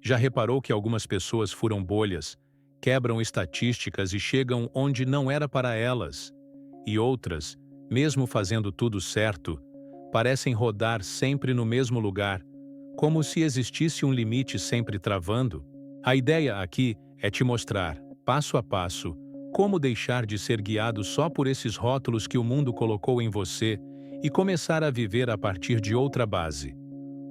Já reparou que algumas pessoas furam bolhas, quebram estatísticas e chegam onde não era para elas? E outras, mesmo fazendo tudo certo, parecem rodar sempre no mesmo lugar, como se existisse um limite sempre travando? A ideia aqui é te mostrar, passo a passo, como deixar de ser guiado só por esses rótulos que o mundo colocou em você e começar a viver a partir de outra base.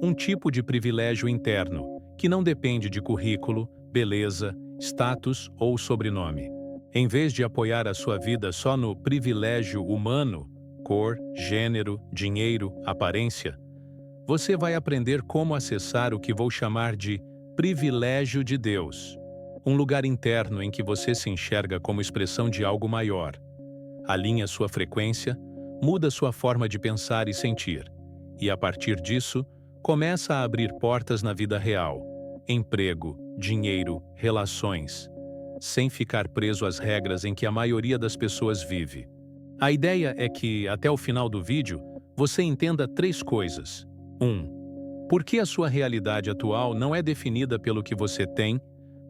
Um tipo de privilégio interno, que não depende de currículo, beleza, status ou sobrenome. Em vez de apoiar a sua vida só no privilégio humano, cor, gênero, dinheiro, aparência, você vai aprender como acessar o que vou chamar de privilégio de Deus. Um lugar interno em que você se enxerga como expressão de algo maior. Alinha sua frequência, muda sua forma de pensar e sentir. E a partir disso, começa a abrir portas na vida real. Emprego, dinheiro, relações. Sem ficar preso às regras em que a maioria das pessoas vive. A ideia é que, até o final do vídeo, você entenda 3 coisas. 1. Por que a sua realidade atual não é definida pelo que você tem,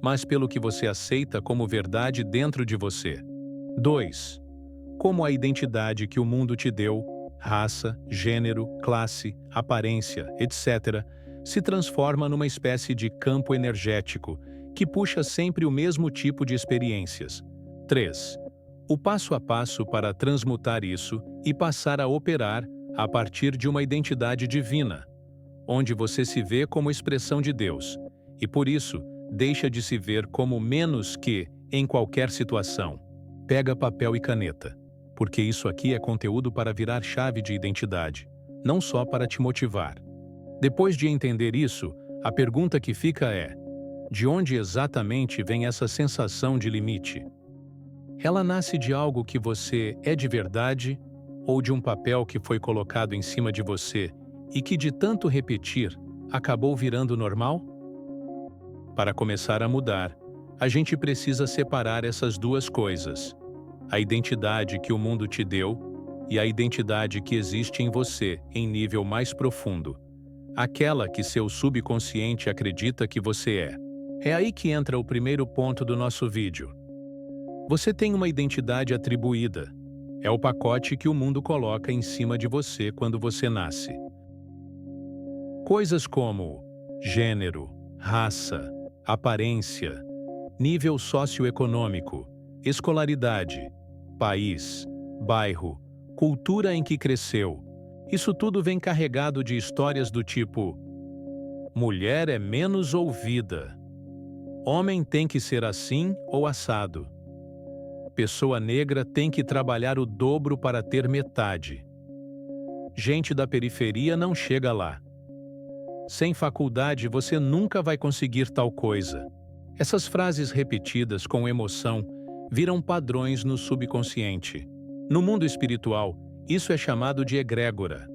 mas pelo que você aceita como verdade dentro de você. 2. Como a identidade que o mundo te deu, raça, gênero, classe, aparência, etc., se transforma numa espécie de campo energético que puxa sempre o mesmo tipo de experiências. 3. O passo a passo para transmutar isso e passar a operar a partir de uma identidade divina, onde você se vê como expressão de Deus, e por isso deixa de se ver como menos que em qualquer situação. Pega papel e caneta, porque isso aqui é conteúdo para virar chave de identidade, não só para te motivar. Depois de entender isso, a pergunta que fica é: de onde exatamente vem essa sensação de limite? Ela nasce de algo que você é de verdade ou de um papel que foi colocado em cima de você e que, de tanto repetir, acabou virando normal? Para começar a mudar, a gente precisa separar essas duas coisas: a identidade que o mundo te deu e a identidade que existe em você em nível mais profundo, aquela que seu subconsciente acredita que você é. É aí que entra o primeiro ponto do nosso vídeo. Você tem uma identidade atribuída. É o pacote que o mundo coloca em cima de você quando você nasce. Coisas como gênero, raça, aparência, nível socioeconômico, escolaridade, país, bairro, cultura em que cresceu. Isso tudo vem carregado de histórias do tipo: mulher é menos ouvida, homem tem que ser assim ou assado, pessoa negra tem que trabalhar o dobro para ter metade, gente da periferia não chega lá. Sem faculdade você nunca vai conseguir tal coisa. Essas frases repetidas com emoção viram padrões no subconsciente. No mundo espiritual, isso é chamado de egrégora.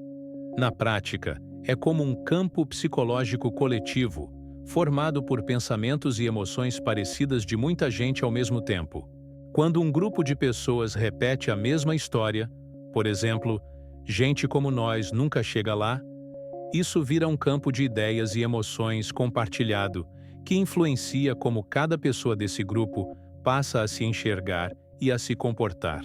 Na prática, é como um campo psicológico coletivo, formado por pensamentos e emoções parecidas de muita gente ao mesmo tempo. Quando um grupo de pessoas repete a mesma história, por exemplo, gente como nós nunca chega lá, isso vira um campo de ideias e emoções compartilhado, que influencia como cada pessoa desse grupo passa a se enxergar e a se comportar.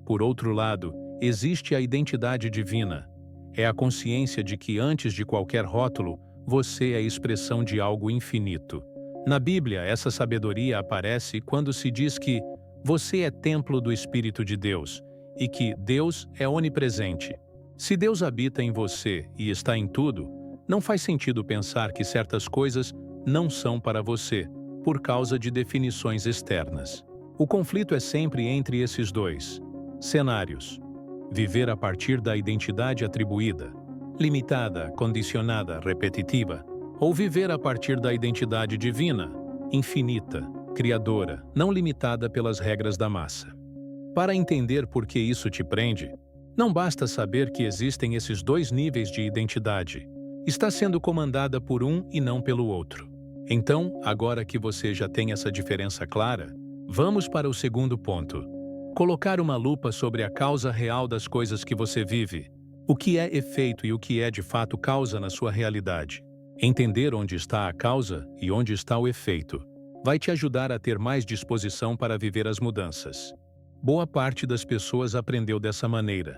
Por outro lado, existe a identidade divina. É a consciência de que antes de qualquer rótulo, você é expressão de algo infinito. Na Bíblia, essa sabedoria aparece quando se diz que você é templo do Espírito de Deus e que Deus é onipresente. Se Deus habita em você e está em tudo, não faz sentido pensar que certas coisas não são para você, por causa de definições externas. O conflito é sempre entre esses dois cenários: viver a partir da identidade atribuída, limitada, condicionada, repetitiva, ou viver a partir da identidade divina, infinita, criadora, não limitada pelas regras da massa. Para entender por que isso te prende, não basta saber que existem esses dois níveis de identidade. Está sendo comandada por um e não pelo outro. Então, agora que você já tem essa diferença clara, vamos para o segundo ponto: colocar uma lupa sobre a causa real das coisas que você vive. O que é efeito e o que é de fato causa na sua realidade. Entender onde está a causa e onde está o efeito vai te ajudar a ter mais disposição para viver as mudanças. Boa parte das pessoas aprendeu dessa maneira.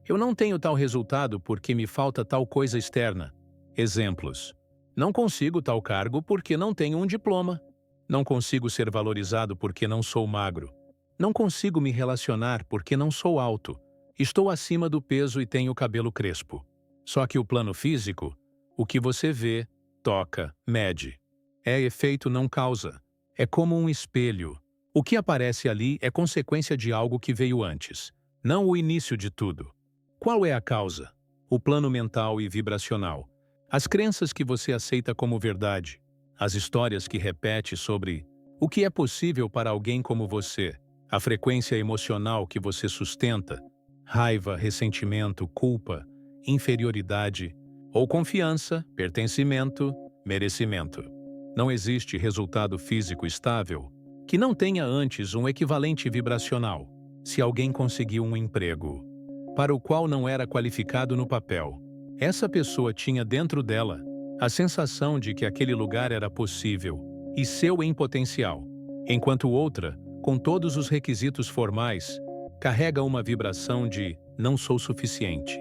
Eu não tenho tal resultado porque me falta tal coisa externa. Exemplos. Não consigo tal cargo porque não tenho um diploma. Não consigo ser valorizado porque não sou magro. Não consigo me relacionar porque não sou alto. Estou acima do peso e tenho cabelo crespo. Só que o plano físico, o que você vê, toca, mede. É efeito, não causa. É como um espelho. O que aparece ali é consequência de algo que veio antes, não o início de tudo. Qual é a causa? O plano mental e vibracional. As crenças que você aceita como verdade. As histórias que repete sobre o que é possível para alguém como você. A frequência emocional que você sustenta. Raiva, ressentimento, culpa, inferioridade ou confiança, pertencimento, merecimento. Não existe resultado físico estável que não tenha antes um equivalente vibracional. Se alguém conseguiu um emprego para o qual não era qualificado no papel, essa pessoa tinha dentro dela a sensação de que aquele lugar era possível e seu em potencial, enquanto outra, com todos os requisitos formais, carrega uma vibração de não sou suficiente.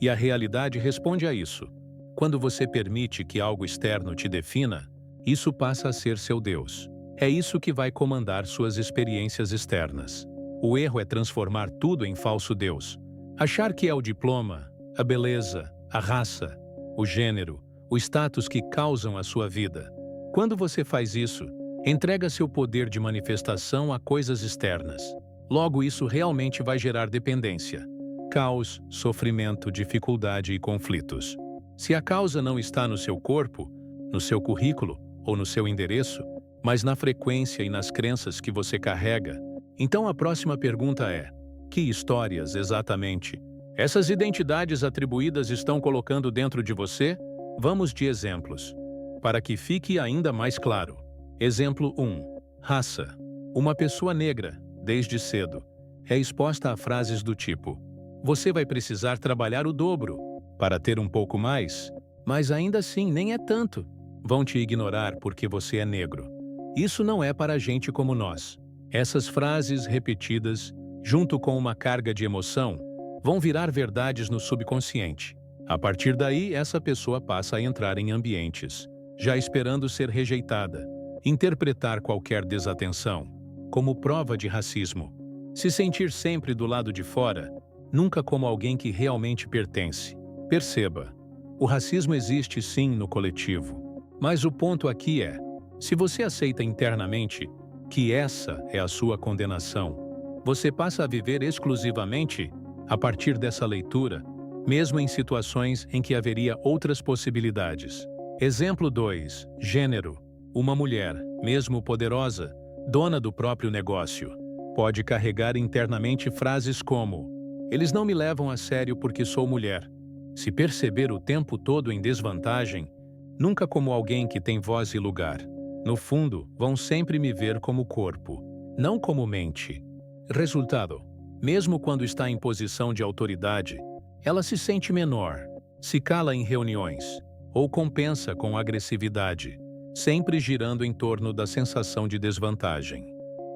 E a realidade responde a isso. Quando você permite que algo externo te defina, isso passa a ser seu Deus. É isso que vai comandar suas experiências externas. O erro é transformar tudo em falso Deus. Achar que é o diploma, a beleza, a raça, o gênero, o status que causam a sua vida. Quando você faz isso, entrega seu poder de manifestação a coisas externas. Logo, isso realmente vai gerar dependência, caos, sofrimento, dificuldade e conflitos. Se a causa não está no seu corpo, no seu currículo ou no seu endereço, mas na frequência e nas crenças que você carrega, então a próxima pergunta é: que histórias exatamente essas identidades atribuídas estão colocando dentro de você? Vamos de exemplos, para que fique ainda mais claro. Exemplo 1. Raça. Uma pessoa negra, desde cedo, é exposta a frases do tipo: você vai precisar trabalhar o dobro para ter um pouco mais, mas ainda assim nem é tanto. Vão te ignorar porque você é negro. Isso não é para gente como nós. Essas frases repetidas, junto com uma carga de emoção, vão virar verdades no subconsciente. A partir daí, essa pessoa passa a entrar em ambientes, já esperando ser rejeitada, interpretar qualquer desatenção como prova de racismo, se sentir sempre do lado de fora, nunca como alguém que realmente pertence. Perceba, o racismo existe sim no coletivo, mas o ponto aqui é, se você aceita internamente que essa é a sua condenação, você passa a viver exclusivamente a partir dessa leitura, mesmo em situações em que haveria outras possibilidades. Exemplo 2. Gênero. Uma mulher, mesmo poderosa, dona do próprio negócio, pode carregar internamente frases como: eles não me levam a sério porque sou mulher. Se perceber o tempo todo em desvantagem, nunca como alguém que tem voz e lugar. No fundo, vão sempre me ver como corpo, não como mente. Resultado: mesmo quando está em posição de autoridade, ela se sente menor, se cala em reuniões, ou compensa com agressividade, sempre girando em torno da sensação de desvantagem.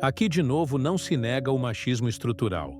Aqui de novo não se nega o machismo estrutural.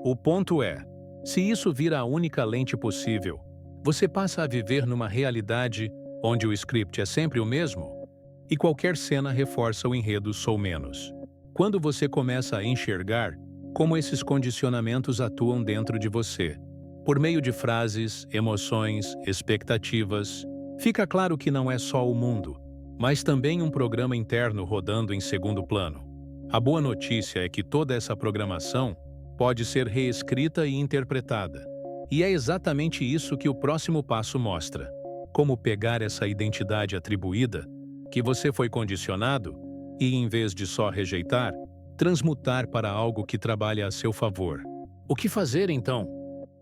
O ponto é, se isso vira a única lente possível, você passa a viver numa realidade onde o script é sempre o mesmo, e qualquer cena reforça o enredo sou menos. Quando você começa a enxergar como esses condicionamentos atuam dentro de você, por meio de frases, emoções, expectativas, fica claro que não é só o mundo, mas também um programa interno rodando em segundo plano. A boa notícia é que toda essa programação pode ser reescrita e interpretada. E é exatamente isso que o próximo passo mostra. Como pegar essa identidade atribuída, que você foi condicionado, e em vez de só rejeitar, transmutar para algo que trabalha a seu favor. O que fazer então?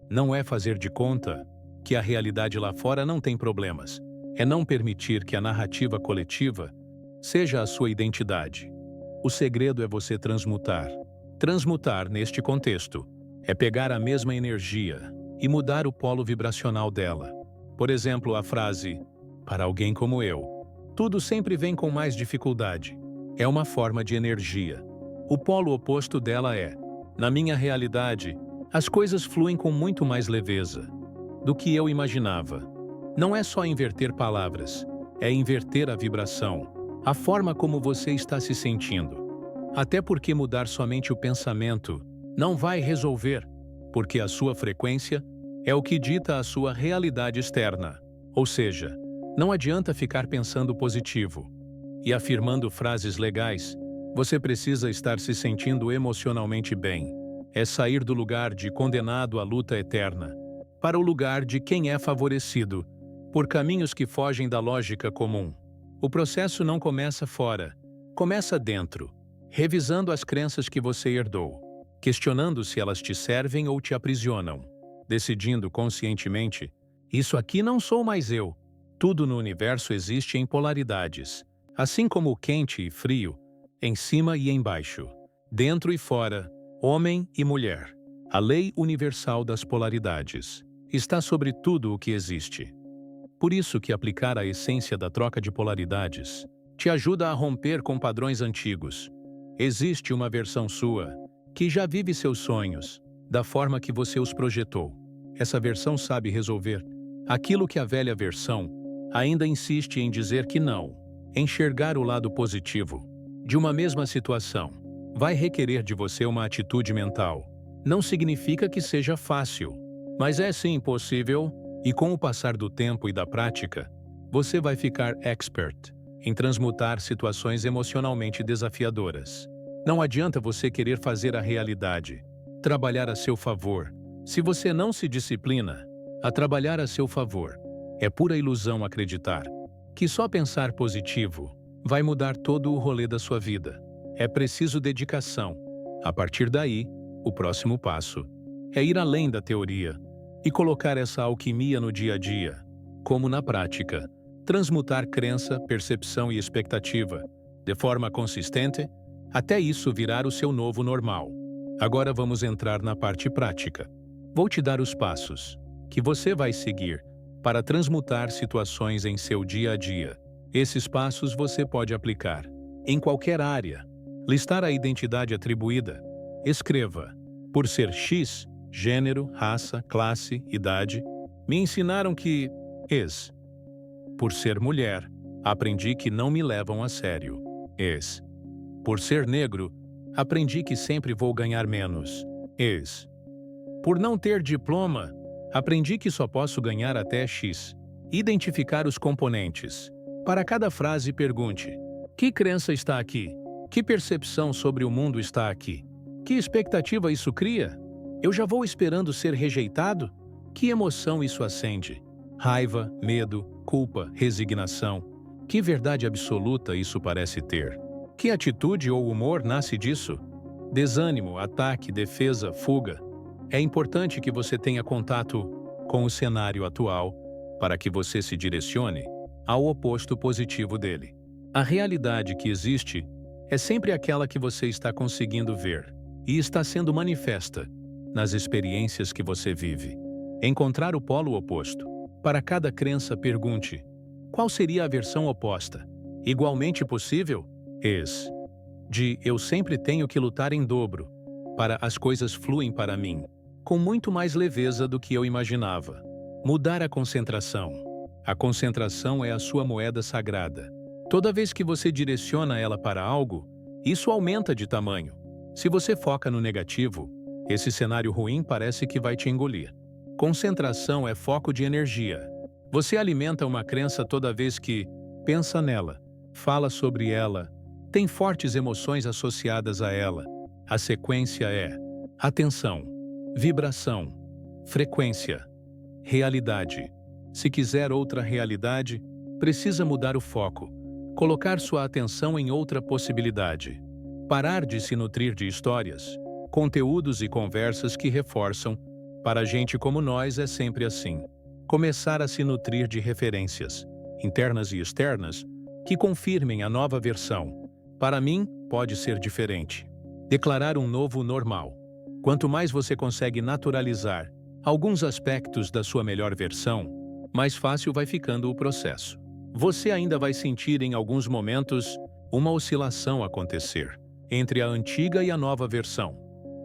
Não é fazer de conta que a realidade lá fora não tem problemas. É não permitir que a narrativa coletiva seja a sua identidade. O segredo é você transmutar. Transmutar, neste contexto, é pegar a mesma energia e mudar o polo vibracional dela. Por exemplo, a frase Para alguém como eu, tudo sempre vem com mais dificuldade. É uma forma de energia. O polo oposto dela é: na minha realidade, as coisas fluem com muito mais leveza do que eu imaginava. Não é só inverter palavras, é inverter a vibração, a forma como você está se sentindo. Até porque mudar somente o pensamento não vai resolver, porque a sua frequência é o que dita a sua realidade externa. Ou seja, não adianta ficar pensando positivo e afirmando frases legais. Você precisa estar se sentindo emocionalmente bem. É sair do lugar de condenado à luta eterna para o lugar de quem é favorecido por caminhos que fogem da lógica comum. O processo não começa fora, começa dentro, revisando as crenças que você herdou, questionando se elas te servem ou te aprisionam, decidindo conscientemente: isso aqui não sou mais eu. Tudo no universo existe em polaridades, assim como o quente e frio, em cima e embaixo, dentro e fora, homem e mulher. A lei universal das polaridades está sobre tudo o que existe. Por isso que aplicar a essência da troca de polaridades te ajuda a romper com padrões antigos. Existe uma versão sua que já vive seus sonhos da forma que você os projetou. Essa versão sabe resolver aquilo que a velha versão ainda insiste em dizer que não. Enxergar o lado positivo de uma mesma situação vai requerer de você uma atitude mental. Não significa que seja fácil, mas é sim possível, e com o passar do tempo e da prática, você vai ficar expert em transmutar situações emocionalmente desafiadoras. Não adianta você querer fazer a realidade trabalhar a seu favor se você não se disciplina a trabalhar a seu favor. É pura ilusão acreditar que só pensar positivo vai mudar todo o rolê da sua vida. É preciso dedicação. A partir daí, o próximo passo é ir além da teoria e colocar essa alquimia no dia a dia, como na prática, transmutar crença, percepção e expectativa, de forma consistente, até isso virar o seu novo normal. Agora vamos entrar na parte prática. Vou te dar os passos que você vai seguir para transmutar situações em seu dia a dia. Esses passos você pode aplicar em qualquer área. Listar a identidade atribuída. Escreva: por ser X, gênero, raça, classe, idade, me ensinaram que ex. Por ser mulher, aprendi que não me levam a sério. Ex. Por ser negro, aprendi que sempre vou ganhar menos. Ex. Por não ter diploma, aprendi que só posso ganhar até X. Identificar os componentes. Para cada frase, pergunte: que crença está aqui? Que percepção sobre o mundo está aqui? Que expectativa isso cria? Eu já vou esperando ser rejeitado? Que emoção isso acende? Raiva, medo, culpa, resignação. Que verdade absoluta isso parece ter? Que atitude ou humor nasce disso? Desânimo, ataque, defesa, fuga. É importante que você tenha contato com o cenário atual para que você se direcione ao oposto positivo dele. A realidade que existe é sempre aquela que você está conseguindo ver e está sendo manifesta nas experiências que você vive. Encontrar o polo oposto. Para cada crença, pergunte: qual seria a versão oposta? Igualmente possível? Ex. De eu sempre tenho que lutar em dobro para as coisas fluem para mim com muito mais leveza do que eu imaginava. Mudar a concentração. A concentração é a sua moeda sagrada. Toda vez que você direciona ela para algo, isso aumenta de tamanho. Se você foca no negativo, esse cenário ruim parece que vai te engolir. Concentração é foco de energia. Você alimenta uma crença toda vez que pensa nela, fala sobre ela, tem fortes emoções associadas a ela. A sequência é atenção, vibração, frequência, realidade. Se quiser outra realidade, precisa mudar o foco, colocar sua atenção em outra possibilidade. Parar de se nutrir de histórias, conteúdos e conversas que reforçam. Para gente como nós é sempre assim. Começar a se nutrir de referências, internas e externas, que confirmem a nova versão. Para mim, pode ser diferente. Declarar um novo normal. Quanto mais você consegue naturalizar alguns aspectos da sua melhor versão, mais fácil vai ficando o processo. Você ainda vai sentir em alguns momentos uma oscilação acontecer entre a antiga e a nova versão.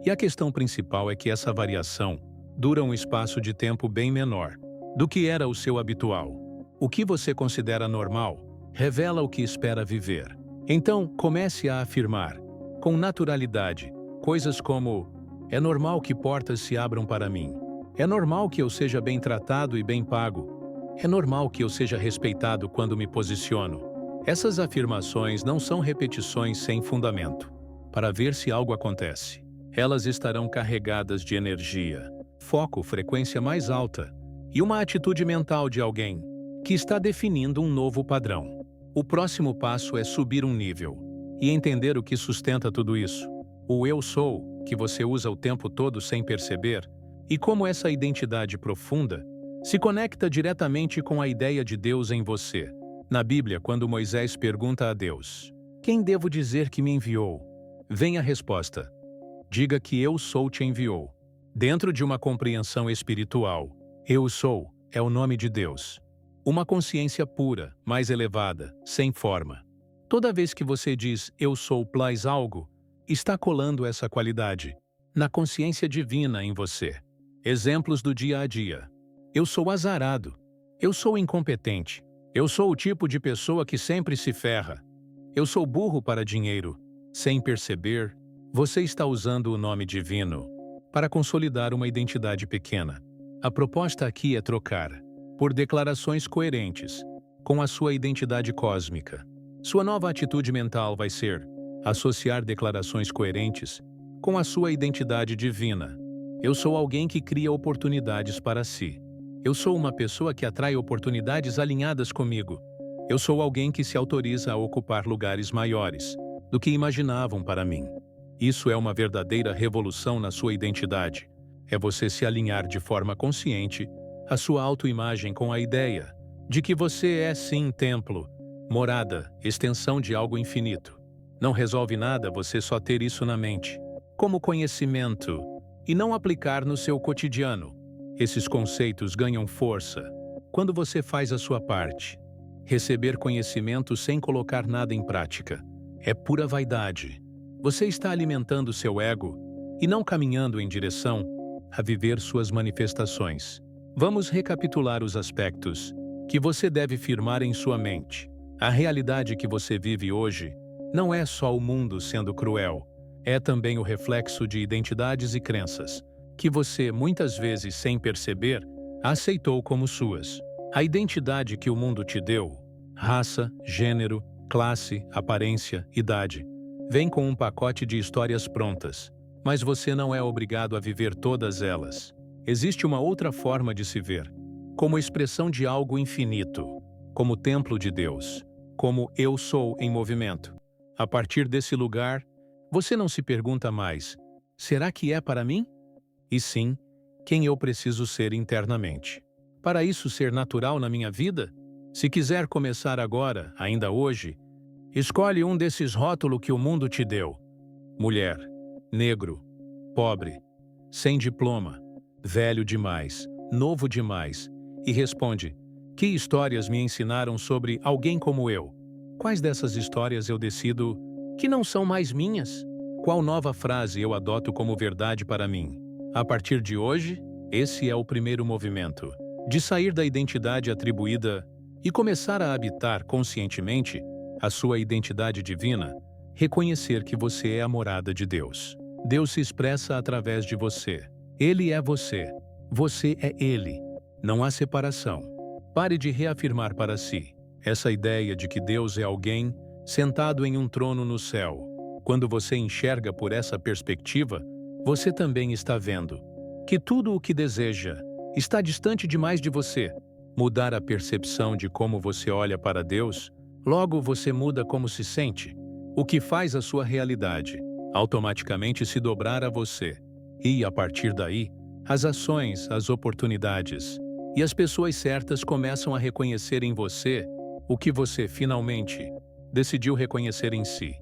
E a questão principal é que essa variação dura um espaço de tempo bem menor do que era o seu habitual. O que você considera normal revela o que espera viver. Então, comece a afirmar, com naturalidade, coisas como: é normal que portas se abram para mim. É normal que eu seja bem tratado e bem pago. É normal que eu seja respeitado quando me posiciono. Essas afirmações não são repetições sem fundamento, para ver se algo acontece. Elas estarão carregadas de energia, foco, frequência mais alta e uma atitude mental de alguém que está definindo um novo padrão. O próximo passo é subir um nível e entender o que sustenta tudo isso. O eu sou, que você usa o tempo todo sem perceber, e como essa identidade profunda se conecta diretamente com a ideia de Deus em você. Na Bíblia, quando Moisés pergunta a Deus: quem devo dizer que me enviou? Vem a resposta: diga que eu sou te enviou. Dentro de uma compreensão espiritual, eu sou é o nome de Deus. Uma consciência pura, mais elevada, sem forma. Toda vez que você diz eu sou plus algo, está colando essa qualidade na consciência divina em você. Exemplos do dia a dia. Eu sou azarado. Eu sou incompetente. Eu sou o tipo de pessoa que sempre se ferra. Eu sou burro para dinheiro. Sem perceber, você está usando o nome divino para consolidar uma identidade pequena. A proposta aqui é trocar por declarações coerentes com a sua identidade cósmica. Sua nova atitude mental vai ser associar declarações coerentes com a sua identidade divina. Eu sou alguém que cria oportunidades para si. Eu sou uma pessoa que atrai oportunidades alinhadas comigo. Eu sou alguém que se autoriza a ocupar lugares maiores do que imaginavam para mim. Isso é uma verdadeira revolução na sua identidade. É você se alinhar de forma consciente a sua autoimagem com a ideia de que você é sim templo, morada, extensão de algo infinito. Não resolve nada você só ter isso na mente, como conhecimento, e não aplicar no seu cotidiano. Esses conceitos ganham força quando você faz a sua parte. Receber conhecimento sem colocar nada em prática é pura vaidade. Você está alimentando seu ego e não caminhando em direção a viver suas manifestações. Vamos recapitular os aspectos que você deve firmar em sua mente. A realidade que você vive hoje não é só o mundo sendo cruel, é também o reflexo de identidades e crenças que você, muitas vezes sem perceber, aceitou como suas. A identidade que o mundo te deu, raça, gênero, classe, aparência, idade, vem com um pacote de histórias prontas, mas você não é obrigado a viver todas elas. Existe uma outra forma de se ver, como expressão de algo infinito, como templo de Deus, como eu sou em movimento. A partir desse lugar, você não se pergunta mais: será que é para mim? E sim, quem eu preciso ser internamente. Para isso ser natural na minha vida, se quiser começar agora, ainda hoje, escolhe um desses rótulos que o mundo te deu: mulher, negro, pobre, sem diploma, velho demais, novo demais, e responde: que histórias me ensinaram sobre alguém como eu? Quais dessas histórias eu decido que não são mais minhas? Qual nova frase eu adoto como verdade para mim? A partir de hoje, esse é o primeiro movimento, de sair da identidade atribuída e começar a habitar conscientemente a sua identidade divina, reconhecer que você é a morada de Deus. Deus se expressa através de você. Ele é você. Você é Ele. Não há separação. Pare de reafirmar para si essa ideia de que Deus é alguém sentado em um trono no céu. Quando você enxerga por essa perspectiva, você também está vendo que tudo o que deseja está distante demais de você. Mudar a percepção de como você olha para Deus, logo você muda como se sente, o que faz a sua realidade automaticamente se dobrar a você. E, a partir daí, as ações, as oportunidades e as pessoas certas começam a reconhecer em você o que você, finalmente, decidiu reconhecer em si.